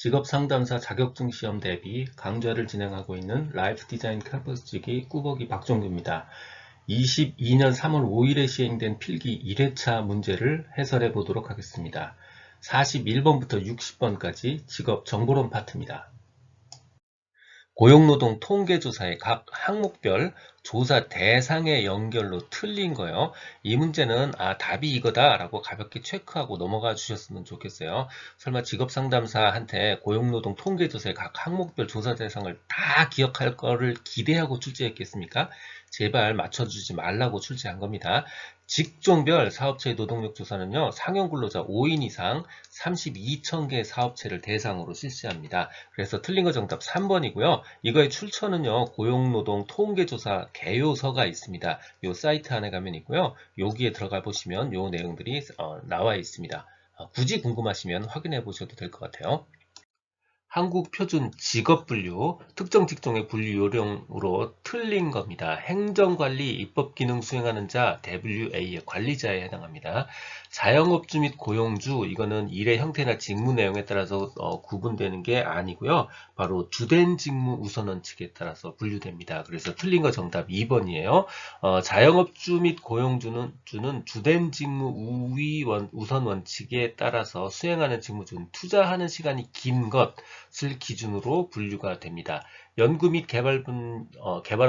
직업상담사 자격증 시험 대비 강좌를 진행하고 있는 라이프 디자인 캠퍼스지기 꾸벅이 박종규입니다. 22년 3월 5일에 시행된 필기 1회차 문제를 해설해 보도록 하겠습니다. 41번부터 60번까지 직업 정보론 파트입니다. 고용노동 통계조사의 각 항목별 조사 대상의 연결로 틀린 거예요. 이 문제는 답이 이거다 라고 가볍게 체크하고 넘어가 주셨으면 좋겠어요. 설마 직업상담사한테 고용노동 통계조사의 각 항목별 조사 대상을 다 기억할 거를 기대하고 출제했겠습니까? 제발 맞춰주지 말라고 출제한 겁니다. 직종별 사업체의 노동력 조사는요, 상용 근로자 5인 이상 32,000개 사업체를 대상으로 실시합니다. 그래서 틀린 거 정답 3번이고요. 이거의 출처는요, 고용노동 통계조사 개요서가 있습니다. 이 사이트 안에 가면 있고요. 여기에 들어가 보시면 이 내용들이 나와 있습니다. 굳이 궁금하시면 확인해 보셔도 될 것 같아요. 한국표준 직업분류, 특정 직종의 분류 요령으로 틀린 겁니다. 행정관리, 입법기능 수행하는 자, WA의 관리자에 해당합니다. 자영업주 및 고용주, 이거는 일의 형태나 직무 내용에 따라서 구분되는 게 아니고요. 바로 주된 직무 우선 원칙에 따라서 분류됩니다. 그래서 틀린 거 정답 2번이에요. 자영업주 및 고용주는 주된 직무 우위 우선 원칙에 따라서 수행하는 직무 중 투자하는 시간이 긴 것을 기준으로 분류가 됩니다. 연구 및 개발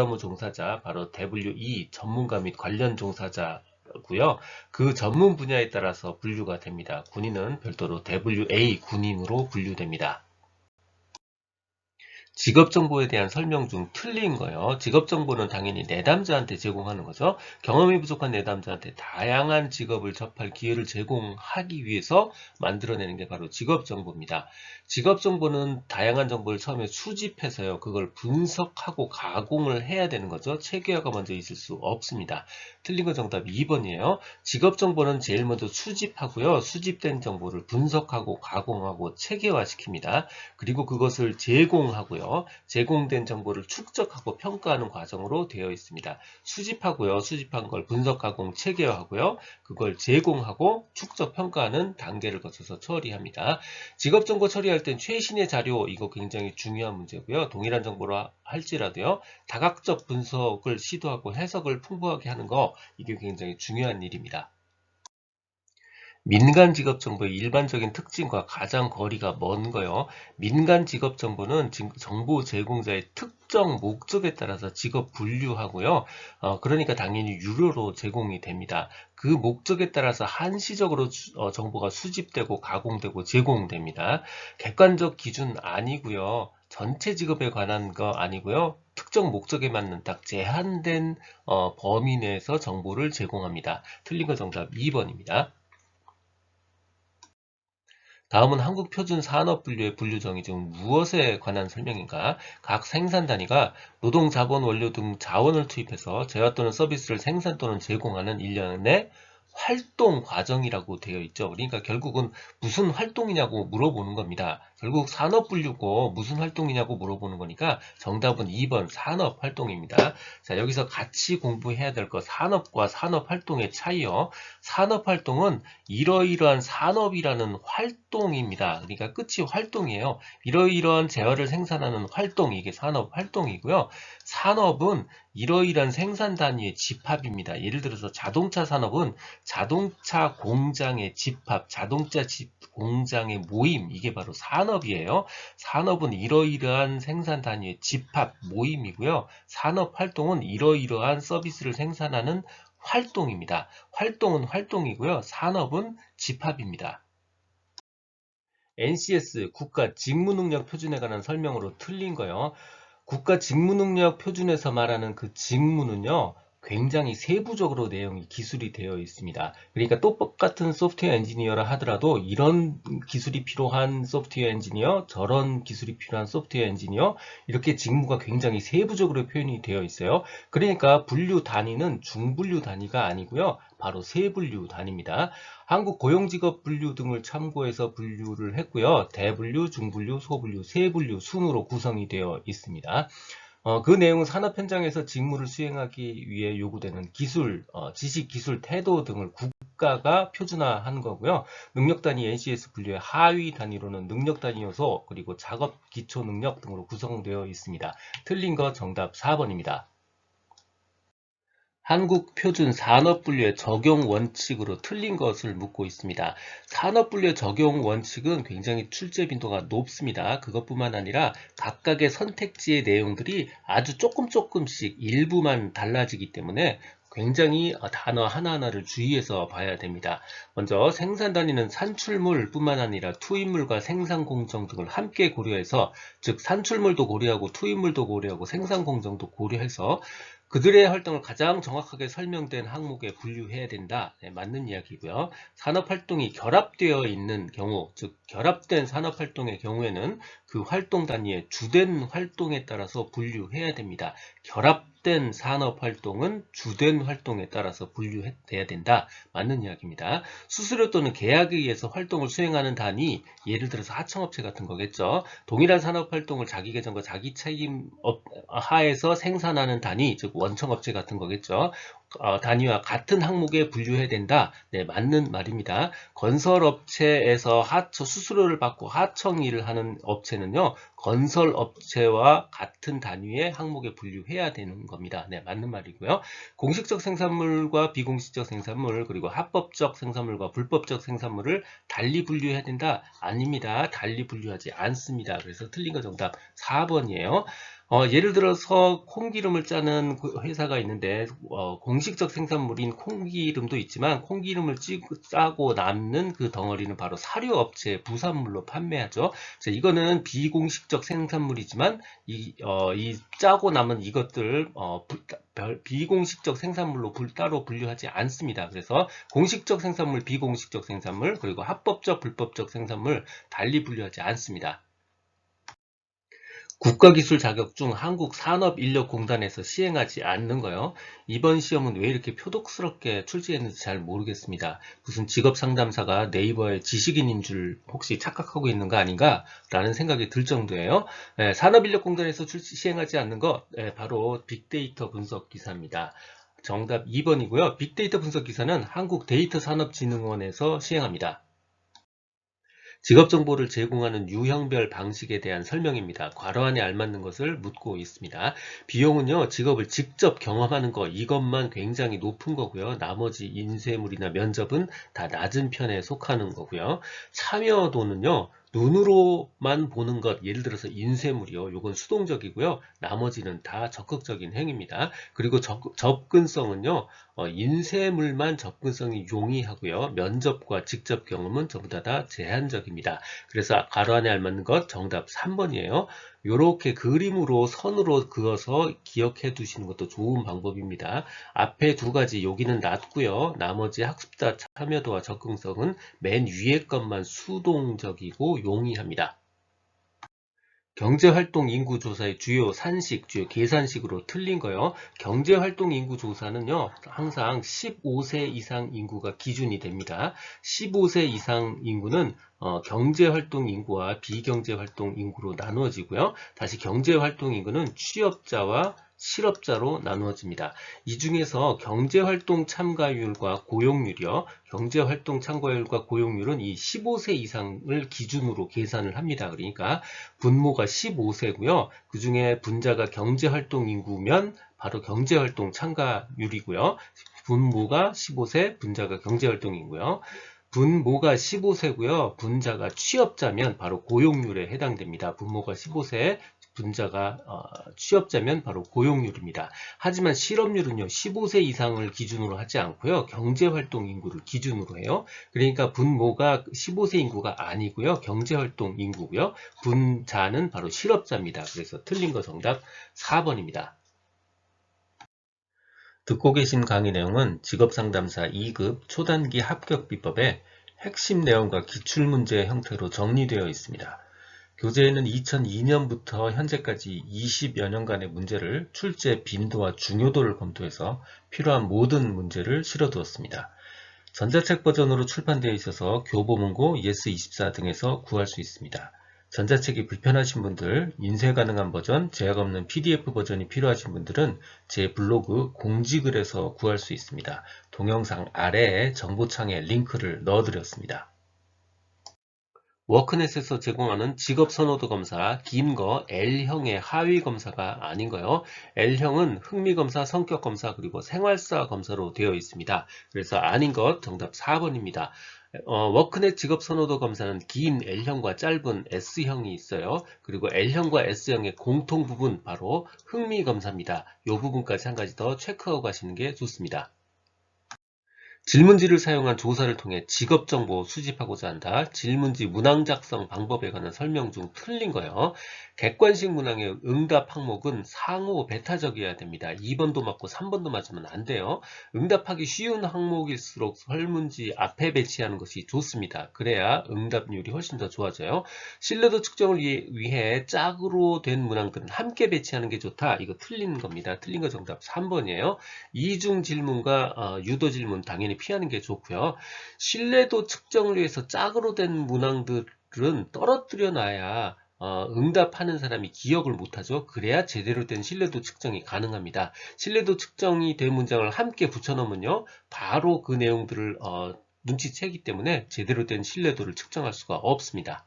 업무 종사자, 바로 WE 전문가 및 관련 종사자고요. 그 전문 분야에 따라서 분류가 됩니다. 군인은 별도로 WA 군인으로 분류됩니다. 직업정보에 대한 설명 중 틀린 거예요. 직업정보는 당연히 내담자한테 제공하는 거죠. 경험이 부족한 내담자한테 다양한 직업을 접할 기회를 제공하기 위해서 만들어내는 게 바로 직업정보입니다. 직업정보는 다양한 정보를 처음에 수집해서요, 그걸 분석하고 가공을 해야 되는 거죠. 체계화가 먼저 있을 수 없습니다. 틀린 거 정답 2번이에요. 직업정보는 제일 먼저 수집하고요, 수집된 정보를 분석하고 가공하고 체계화시킵니다. 그리고 그것을 제공하고요, 제공된 정보를 축적하고 평가하는 과정으로 되어 있습니다. 수집하고요, 수집한 걸 분석, 가공, 체계화하고요, 그걸 제공하고 축적, 평가하는 단계를 거쳐서 처리합니다. 직업정보 처리할 땐 최신의 자료, 이거 굉장히 중요한 문제고요. 동일한 정보로 할지라도요, 다각적 분석을 시도하고 해석을 풍부하게 하는 거, 이게 굉장히 중요한 일입니다. 민간 직업 정보의 일반적인 특징과 가장 거리가 먼 거요. 민간 직업 정보는 정보 제공자의 특정 목적에 따라서 직업 분류하고요. 그러니까 당연히 유료로 제공이 됩니다. 그 목적에 따라서 한시적으로 정보가 수집되고 가공되고 제공됩니다. 객관적 기준 아니고요. 전체 직업에 관한 거 아니고요. 특정 목적에 맞는 딱 제한된 범위 내에서 정보를 제공합니다. 틀린 거 정답 2번입니다. 다음은 한국표준산업분류의 분류정의 중 무엇에 관한 설명인가? 각 생산 단위가 노동, 자본, 원료 등 자원을 투입해서 재화 또는 서비스를 생산 또는 제공하는 일련의 활동 과정이라고 되어 있죠. 그러니까 결국은 무슨 활동이냐고 물어보는 겁니다. 결국 산업분류고 무슨 활동이냐고 물어보는 거니까 정답은 2번 산업활동입니다. 자, 여기서 같이 공부해야 될 거 산업과 산업활동의 차이요. 산업활동은 이러이러한 산업이라는 활동입니다. 그러니까 끝이 활동이에요. 이러이러한 재화를 생산하는 활동, 이게 산업활동이고요. 산업은 이러이러한 생산 단위의 집합입니다. 예를 들어서 자동차 산업은 자동차 공장의 집합, 자동차 공장의 모임, 이게 바로 산업이에요. 산업은 이러이러한 생산 단위의 집합, 모임이고요. 산업활동은 이러이러한 서비스를 생산하는 활동입니다. 활동은 활동이고요. 산업은 집합입니다. NCS 국가 직무능력 표준에 관한 설명으로 틀린 거요. 국가 직무능력 표준에서 말하는 그 직무는요, 굉장히 세부적으로 내용이 기술이 되어 있습니다. 그러니까 똑같은 소프트웨어 엔지니어라 하더라도 이런 기술이 필요한 소프트웨어 엔지니어, 저런 기술이 필요한 소프트웨어 엔지니어, 이렇게 직무가 굉장히 세부적으로 표현이 되어 있어요. 그러니까 분류 단위는 중분류 단위가 아니고요, 바로 세분류 단위입니다. 한국 고용직업 분류 등을 참고해서 분류를 했고요. 대분류, 중분류, 소분류, 세분류 순으로 구성이 되어 있습니다. 그 내용은 산업 현장에서 직무를 수행하기 위해 요구되는 기술, 지식, 기술, 태도 등을 단가가 표준화한 거고요. 능력 단위 NCS 분류의 하위 단위로는 능력 단위 요소 그리고 작업 기초 능력 등으로 구성되어 있습니다. 틀린 거 정답 4번입니다. 한국 표준 산업분류의 적용 원칙으로 틀린 것을 묻고 있습니다. 산업분류의 적용 원칙은 굉장히 출제 빈도가 높습니다. 그것뿐만 아니라 각각의 선택지의 내용들이 아주 조금씩 일부만 달라지기 때문에 굉장히 단어 하나하나를 주의해서 봐야 됩니다. 먼저 생산 단위는 산출물 뿐만 아니라 투입물과 생산 공정 등을 함께 고려해서, 즉 산출물도 고려하고 투입물도 고려하고 생산 공정도 고려해서 그들의 활동을 가장 정확하게 설명된 항목에 분류해야 된다. 네, 맞는 이야기고요. 산업활동이 결합되어 있는 경우, 즉 결합된 산업활동의 경우에는 그 활동 단위의 주된 활동에 따라서 분류해야 됩니다. 결합된 산업활동은 주된 활동에 따라서 분류해야 된다. 맞는 이야기입니다. 수수료 또는 계약에 의해서 활동을 수행하는 단위, 예를 들어서 하청업체 같은 거겠죠. 동일한 산업활동을 자기 계정과 자기 책임 하에서 생산하는 단위, 즉 원청업체 같은 거겠죠. 단위와 같은 항목에 분류해야 된다. 네, 맞는 말입니다. 건설업체에서 수수료를 받고 하청 일을 하는 업체는요, 건설업체와 같은 단위의 항목에 분류해야 되는 겁니다. 네, 맞는 말이고요. 공식적 생산물과 비공식적 생산물, 그리고 합법적 생산물과 불법적 생산물을 달리 분류해야 된다. 아닙니다. 달리 분류하지 않습니다. 그래서 틀린 거 정답 4번이에요. 예를 들어서 콩기름을 짜는 회사가 있는데 공식적 생산물인 콩기름도 있지만 콩기름을 짜고 남는 그 덩어리는 바로 사료업체의 부산물로 판매하죠. 자, 이거는 비공식적 생산물이지만 이 짜고 남은 이것들 비공식적 생산물로 따로 분류하지 않습니다. 그래서 공식적 생산물, 비공식적 생산물, 그리고 합법적, 불법적 생산물 달리 분류하지 않습니다. 국가기술 자격증 한국산업인력공단에서 시행하지 않는 거요. 이번 시험은 왜 이렇게 표독스럽게 출제했는지 잘 모르겠습니다. 무슨 직업상담사가 네이버의 지식인인 줄 혹시 착각하고 있는 거 아닌가? 라는 생각이 들 정도예요. 산업인력공단에서 시행하지 않는 거 바로 빅데이터 분석 기사입니다. 정답 2번이고요. 빅데이터 분석 기사는 한국데이터산업진흥원에서 시행합니다. 직업 정보를 제공하는 유형별 방식에 대한 설명입니다. 괄호 안에 알맞는 것을 묻고 있습니다. 비용은요, 직업을 직접 경험하는 것, 이것만 굉장히 높은 거고요. 나머지 인쇄물이나 면접은 다 낮은 편에 속하는 거고요. 참여도는요, 눈으로만 보는 것, 예를 들어서 인쇄물이요. 요건 수동적이고요. 나머지는 다 적극적인 행위입니다. 그리고 접근성은요, 인쇄물만 접근성이 용이하고요. 면접과 직접 경험은 전부 다 제한적입니다. 그래서 괄호 안에 알맞는 것 정답 3번이에요. 이렇게 그림으로 선으로 그어서 기억해 두시는 것도 좋은 방법입니다. 앞에 두 가지 여기는 낮고요. 나머지 학습자 참여도와 접근성은 맨 위에 것만 수동적이고 용이합니다. 경제활동 인구조사의 주요 산식, 주요 계산식으로 틀린 거요. 경제활동 인구조사는요, 항상 15세 이상 인구가 기준이 됩니다. 15세 이상 인구는 경제활동 인구와 비경제활동 인구로 나누어지고요. 다시 경제활동 인구는 취업자와 실업자로 나누어집니다. 이 중에서 경제활동 참가율과 고용률이요. 경제활동 참가율과 고용률은 이 15세 이상을 기준으로 계산을 합니다. 그러니까 분모가 15세고요. 그 중에 분자가 경제활동 인구면 바로 경제활동 참가율이고요. 분모가 15세, 분자가 경제활동 인구요. 분모가 15세고요. 분자가 취업자면 바로 고용률에 해당됩니다. 분모가 15세, 분자가 취업자면 바로 고용률입니다. 하지만 실업률은요, 15세 이상을 기준으로 하지 않고요. 경제활동 인구를 기준으로 해요. 그러니까 분모가 15세 인구가 아니고요. 경제활동 인구고요. 분자는 바로 실업자입니다. 그래서 틀린 거 정답 4번입니다. 듣고 계신 강의 내용은 직업상담사 2급 초단기 합격 비법의 핵심 내용과 기출문제 형태로 정리되어 있습니다. 교재에는 2002년부터 현재까지 20여 년간의 문제를 출제 빈도와 중요도를 검토해서 필요한 모든 문제를 실어두었습니다. 전자책 버전으로 출판되어 있어서 교보문고, 예스24 등에서 구할 수 있습니다. 전자책이 불편하신 분들, 인쇄 가능한 버전, 제약 없는 PDF 버전이 필요하신 분들은 제 블로그 공지글에서 구할 수 있습니다. 동영상 아래에 정보창에 링크를 넣어드렸습니다. 워크넷에서 제공하는 직업선호도 검사, 긴 거 L형의 하위 검사가 아닌 거요. L형은 흥미검사, 성격검사, 그리고 생활사 검사로 되어 있습니다. 그래서 아닌 것 정답 4번입니다. 워크넷 직업선호도 검사는 긴 L형과 짧은 S형이 있어요. 그리고 L형과 S형의 공통 부분 바로 흥미검사입니다. 이 부분까지 한 가지 더 체크하고 가시는 게 좋습니다. 질문지를 사용한 조사를 통해 직업정보 수집하고자 한다. 질문지 문항 작성 방법에 관한 설명 중 틀린 거예요. 객관식 문항의 응답 항목은 상호 배타적이어야 됩니다. 2번도 맞고 3번도 맞으면 안 돼요. 응답하기 쉬운 항목일수록 설문지 앞에 배치하는 것이 좋습니다. 그래야 응답률이 훨씬 더 좋아져요. 신뢰도 측정을 위해 짝으로 된 문항들은 함께 배치하는 게 좋다. 이거 틀린 겁니다. 틀린 거 정답 3번이에요. 이중 질문과 유도 질문 당연히 피하는 게 좋고요. 신뢰도 측정을 위해서 짝으로 된 문항들은 떨어뜨려 놔야 응답하는 사람이 기억을 못하죠. 그래야 제대로 된 신뢰도 측정이 가능합니다. 신뢰도 측정이 된 문장을 함께 붙여놓으면요, 바로 그 내용들을 눈치채기 때문에 제대로 된 신뢰도를 측정할 수가 없습니다.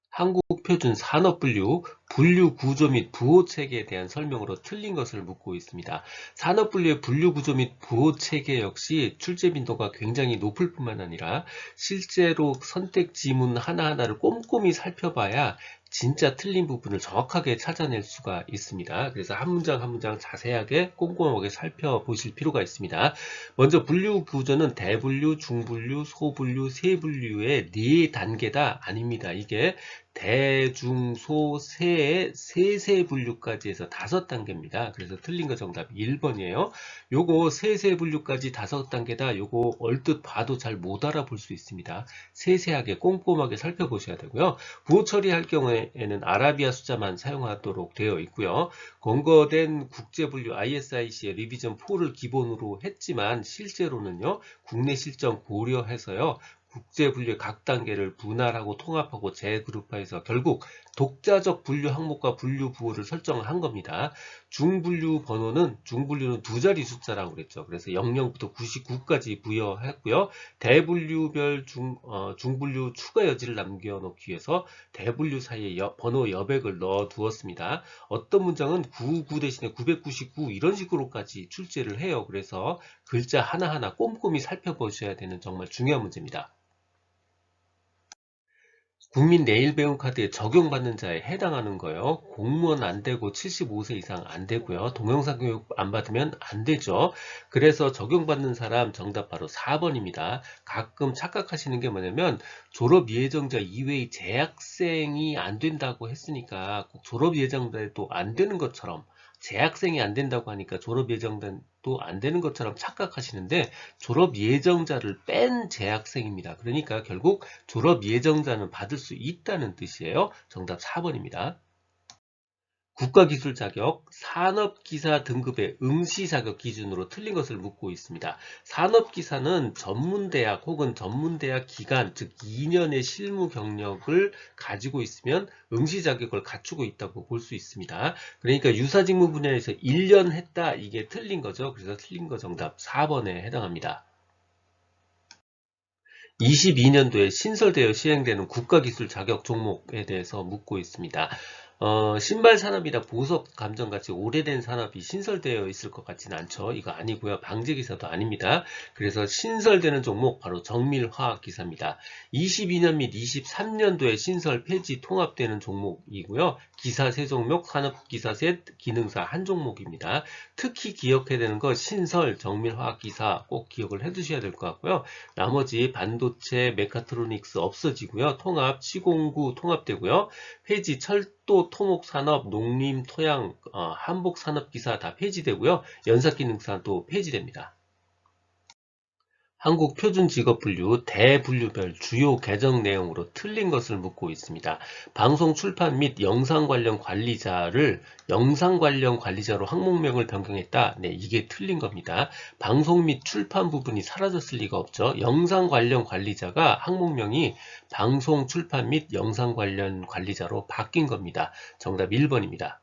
한국표준 산업분류, 분류 구조 및 부호 체계에 대한 설명으로 틀린 것을 묻고 있습니다. 산업분류의 분류 구조 및 부호 체계 역시 출제 빈도가 굉장히 높을 뿐만 아니라 실제로 선택 지문 하나하나를 꼼꼼히 살펴봐야 진짜 틀린 부분을 정확하게 찾아낼 수가 있습니다. 그래서 한 문장 한 문장 자세하게 꼼꼼하게 살펴보실 필요가 있습니다. 먼저 분류 구조는 대분류, 중분류, 소분류, 세분류의 4단계다 아닙니다. 이게 대, 중, 소, 세의 세세 분류까지 해서 5단계입니다. 그래서 틀린 거 정답 1번이에요. 요거 세세 분류까지 5단계다. 요거 얼뜻 봐도 잘 못 알아볼 수 있습니다. 세세하게 꼼꼼하게 살펴보셔야 되고요. 부호 처리할 경우에는 아라비아 숫자만 사용하도록 되어 있고요. 권고된 국제분류 ISIC의 리비전 4를 기본으로 했지만 실제로는요, 국내 실정 고려해서요, 국제분류의 각 단계를 분할하고 통합하고 재그룹화해서 결국 독자적 분류 항목과 분류 부호를 설정한 겁니다. 중분류는 두 자리 숫자라고 그랬죠. 그래서 00부터 99까지 부여했고요. 대분류별 중분류 추가 여지를 남겨놓기 위해서 대분류 사이에 번호 여백을 넣어 두었습니다. 어떤 문장은 99 대신에 999 이런 식으로까지 출제를 해요. 그래서 글자 하나하나 꼼꼼히 살펴보셔야 되는 정말 중요한 문제입니다. 국민 내일 배움 카드에 적용받는 자에 해당하는 거요. 공무원 안 되고 75세 이상 안 되고요. 동영상 교육 안 받으면 안 되죠. 그래서 적용받는 사람 정답 바로 4번입니다. 가끔 착각하시는 게 뭐냐면 졸업 예정자 이외의 재학생이 안 된다고 했으니까 꼭 졸업 예정자도 안 되는 것처럼, 재학생이 안 된다고 하니까 졸업 예정자도 안 되는 것처럼 착각하시는데 졸업 예정자를 뺀 재학생입니다. 그러니까 결국 졸업 예정자는 받을 수 있다는 뜻이에요. 정답 4번입니다. 국가기술 자격, 산업기사 등급의 응시 자격 기준으로 틀린 것을 묻고 있습니다. 산업기사는 전문대학 혹은 전문대학 기간, 즉 2년의 실무 경력을 가지고 있으면 응시 자격을 갖추고 있다고 볼 수 있습니다. 그러니까 유사직무 분야에서 1년 했다, 이게 틀린 거죠. 그래서 틀린 거 정답 4번에 해당합니다. 22년도에 신설되어 시행되는 국가기술 자격 종목에 대해서 묻고 있습니다. 신발 산업이나 보석 감정 같이 오래된 산업이 신설되어 있을 것 같지는 않죠. 이거 아니고요. 방제기사도 아닙니다. 그래서 신설되는 종목 바로 정밀화학기사입니다. 22년 및 23년도에 신설 폐지 통합되는 종목이고요. 기사 세 종목, 산업기사 셋, 기능사 한 종목입니다. 특히 기억해야 되는 거 신설, 정밀화학기사 꼭 기억을 해두셔야 될 것 같고요. 나머지 반도체, 메카트로닉스 없어지고요. 통합, 시공구 통합되고요. 폐지, 철도, 토목산업, 농림, 토양, 한복산업기사 다 폐지되고요. 연사기능사도 폐지됩니다. 한국 표준 직업 분류 대분류별 주요 개정 내용으로 틀린 것을 묻고 있습니다. 방송 출판 및 영상 관련 관리자를 영상 관련 관리자로 항목명을 변경했다. 네, 이게 틀린 겁니다. 방송 및 출판 부분이 사라졌을 리가 없죠. 영상 관련 관리자가 항목명이 방송 출판 및 영상 관련 관리자로 바뀐 겁니다. 정답 1번입니다.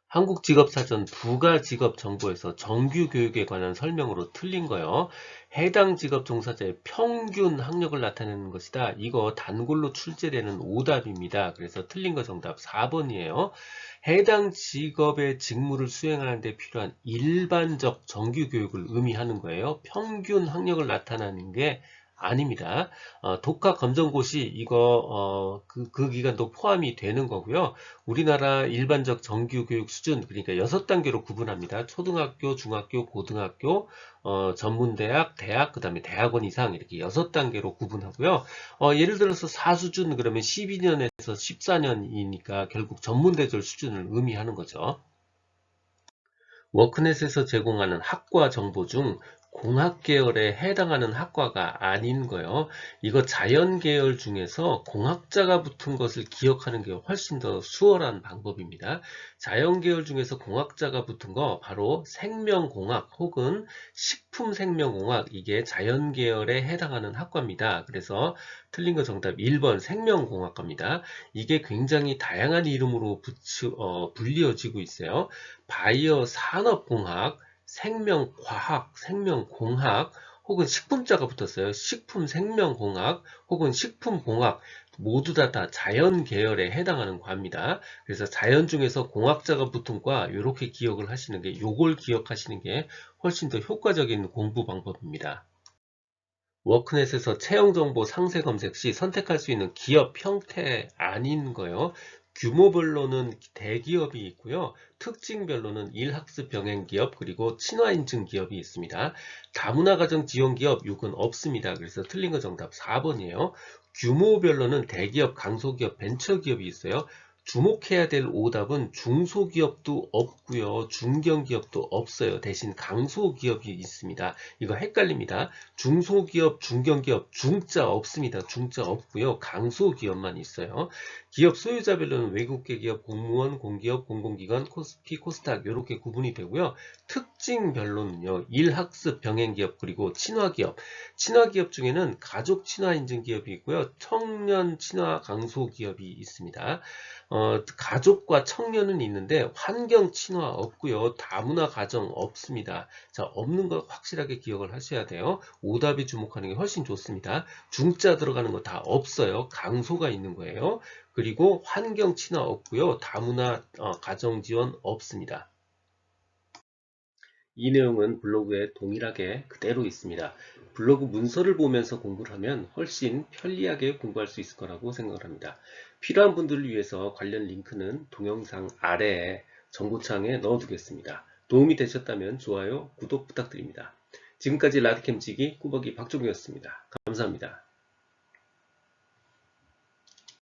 한국직업사전 부가직업정보에서 정규교육에 관한 설명으로 틀린 거요. 해당 직업 종사자의 평균 학력을 나타내는 것이다. 이거 단골로 출제되는 오답입니다. 그래서 틀린 거 정답 4번이에요. 해당 직업의 직무를 수행하는 데 필요한 일반적 정규교육을 의미하는 거예요. 평균 학력을 나타내는 게 아닙니다. 독학 검정고시 이거 그 기간도 포함이 되는 거고요. 우리나라 일반적 정규교육 수준 그러니까 6단계로 구분합니다. 초등학교, 중학교, 고등학교, 전문대학, 대학, 그 다음에 대학원 이상 이렇게 6단계로 구분하고요. 예를 들어서 4수준 그러면 12년에서 14년이니까 결국 전문대졸 수준을 의미하는 거죠. 워크넷에서 제공하는 학과 정보 중 공학 계열에 해당하는 학과가 아닌 거요. 이거 자연 계열 중에서 공학자가 붙은 것을 기억하는 게 훨씬 더 수월한 방법입니다. 자연 계열 중에서 공학자가 붙은 거 바로 생명공학 혹은 식품생명공학 이게 자연 계열에 해당하는 학과입니다. 그래서 틀린 거 정답 1번 생명공학과입니다. 이게 굉장히 다양한 이름으로 불리어지고 있어요. 바이오 산업공학, 생명과학, 생명공학, 혹은 식품자가 붙었어요. 식품생명공학, 혹은 식품공학, 모두 다 자연 계열에 해당하는 과입니다. 그래서 자연 중에서 공학자가 붙은 과, 이렇게 기억을 하시는 게, 요걸 기억하시는 게 훨씬 더 효과적인 공부 방법입니다. 워크넷에서 채용정보 상세 검색 시 선택할 수 있는 기업 형태 아닌 거요. 규모별로는 대기업이 있고요. 특징별로는 일학습 병행 기업 그리고 친화 인증 기업이 있습니다. 다문화 가정 지원 기업 6은 없습니다. 그래서 틀린 거 정답 4번이에요. 규모별로는 대기업, 강소기업, 벤처기업이 있어요. 주목해야 될 오답은 중소기업도 없고요. 중견기업도 없어요. 대신 강소기업이 있습니다. 이거 헷갈립니다. 중소기업, 중견기업, 중자 없습니다. 중자 없고요. 강소기업만 있어요. 기업 소유자별로는 외국계 기업, 공무원, 공기업, 공공기관, 코스피, 코스닥 이렇게 구분이 되고요. 특징별로는요. 일학습, 병행기업 그리고 친화기업. 친화기업 중에는 가족 친화 인증 기업이 있고요. 청년 친화 강소기업이 있습니다. 가족과 청년은 있는데 환경 친화 없고요. 다문화 가정 없습니다. 자, 없는 거 확실하게 기억을 하셔야 돼요. 오답이 주목하는 게 훨씬 좋습니다. 중자 들어가는 거 다 없어요. 강소가 있는 거예요. 그리고 환경 친화 없고요. 다문화 가정 지원 없습니다. 이 내용은 블로그에 동일하게 그대로 있습니다. 블로그 문서를 보면서 공부를 하면 훨씬 편리하게 공부할 수 있을 거라고 생각을 합니다. 필요한 분들을 위해서 관련 링크는 동영상 아래에 정보창에 넣어두겠습니다. 도움이 되셨다면 좋아요, 구독 부탁드립니다. 지금까지 라디캠지기 꾸벅이 박종이었습니다. 감사합니다.